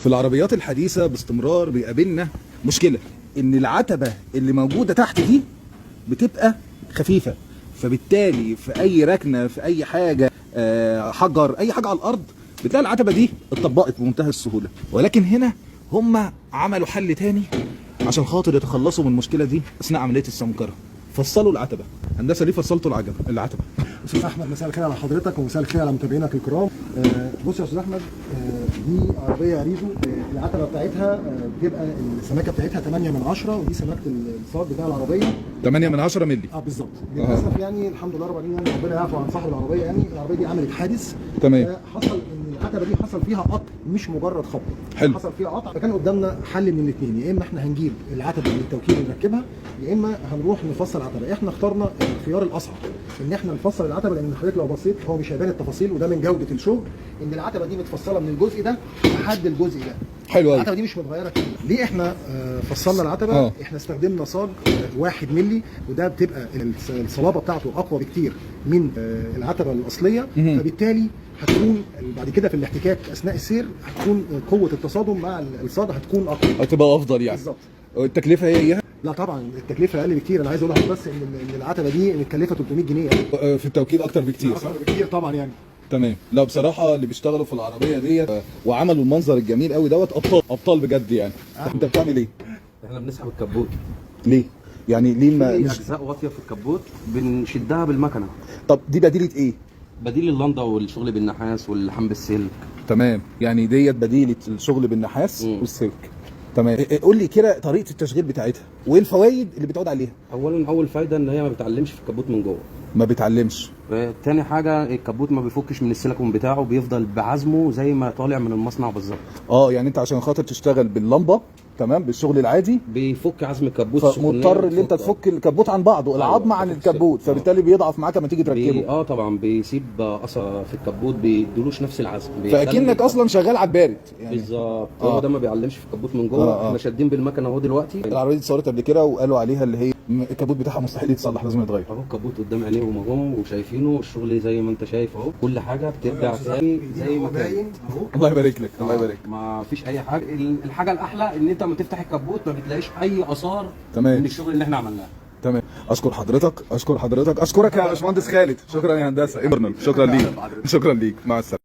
في العربيات الحديثة باستمرار بيقابلنا مشكلة ان العتبة اللي موجودة تحت دي بتبقى خفيفة، فبالتالي في اي ركنة في اي حاجة حجر اي حاجة على الارض بتلاقي العتبة دي اتطبقت بمنتهى السهولة. ولكن هنا هم عملوا حل تاني عشان خاطر يتخلصوا من المشكلة دي اثناء عملية السمكرة، فصلوا العتبة. هندسة ليه فصلتوا العتبة؟ استاذ احمد، مساء الخير على حضرتك ومساء الخير على متابعينك الكرام. بص يا استاذ احمد، دي عربيه ريزو. العتبه بتاعتها بتبقى السماكه بتاعتها 8/10، ودي سماكه الصاج بتاع العربيه 8/10 مللي. بالظبط. للاسف يعني الحمد لله رب العالمين، يعني ربنا يعفو عن صاحب العربيه. يعني العربيه دي عملت حادث. تمام. حصل ان العتبه دي حصل فيها قطع، مش مجرد خبط. حلو. حصل فيها قطع، فكان قدامنا حل من الاثنين، يا اما احنا هنجيب العتبه من التوكيل ونركبها، يا اما هنروح نفصل العتبه. احنا اخترنا الخيار الاصعب، ان احنا نفصل العتبه، لان حضرتك لو بصيت هو مش هيبان التفاصيل، وده من جوده الشغل، ان العتبه دي متفصله من الجزء ده لحد الجزء ده. حلو قوي. العتبه دي مش متغيره كده. ليه احنا فصلنا العتبه؟ احنا استخدمنا صاج 1 مللي، وده بتبقى الصلابه بتاعته اقوى بكتير من العتبه الاصليه، فبالتالي هتكون بعد كده في الاحتكاك اثناء السير هتكون قوه التصادم مع الصاج هتكون اقوى، هتبقى افضل يعني. بالظبط. التكلفه هي؟ لا طبعا التكلفه اقل بكتير. انا عايز اقول لحضرتك بس ان العتبه دي متكلفه 300 جنيه يعني. في التوكيل اكتر بكتير. اكتر بكتير طبعا يعني. تمام. لا بصراحه اللي بيشتغلوا في العربيه ديت وعملوا المنظر الجميل قوي دوت ابطال بجد يعني. انت بتعمل ايه؟ احنا بنسحب الكبوت. ليه؟ يعني ليه ما في اجزاء واطيه في الكبوت بنشدها بالمكنه. طب دي بديله ايه؟ بديل اللندا والشغل بالنحاس واللحام بالسلك. تمام. يعني ديت بديله الشغل بالنحاس والسلك. تمام. قول لي كده طريقه التشغيل بتاعتها وايه الفوائد اللي بتعود عليها؟ اولا اول فايده ان هي ما بتعلمش في الكبوت من جوه. ما بتعلمش. تاني حاجه الكبوت ما بيفكش من السيليكون بتاعه، بيفضل بعزمه زي ما طالع من المصنع بالظبط. يعني انت عشان خاطر تشتغل باللمبه تمام بالشغل العادي بيفك عزم الكبوت، فمضطر ان انت تفك الكبوت عن بعضه، العظم عن الكبوت، فبالتالي بيضعف معاك لما تيجي تركبه. طبعا بيسيب اثر في الكبوت، بيدلوش نفس العزم، فاكنك اصلا شغال على البارد يعني. بالظبط. هو ده ما بيعلمش في الكبوت من جوه. احنا شادين بالمكنه اهو دلوقتي. العربيه دي اتصورت قبل كده وقالوا عليها اللي هي الكبوت بتاعها مستحيل يتصلح، لازم يتغير. اهو الكبوت قدام عينيهم اهو وشايفينه، الشغل زي ما انت شايف اهو، كل حاجه بترجع تاني زي ما كان. الله يبارك لك. الله يبارك. ما فيش اي حاجه. الحاجه الاحلى ان انت لما تفتح الكبوت ما بتلاقيش اي اثار من الشغل اللي احنا عملناه. تمام. اشكر حضرتك اشكرك يا باشمهندس خالد. شكرا يا هندسه. شكرا ليك. مع السلامه.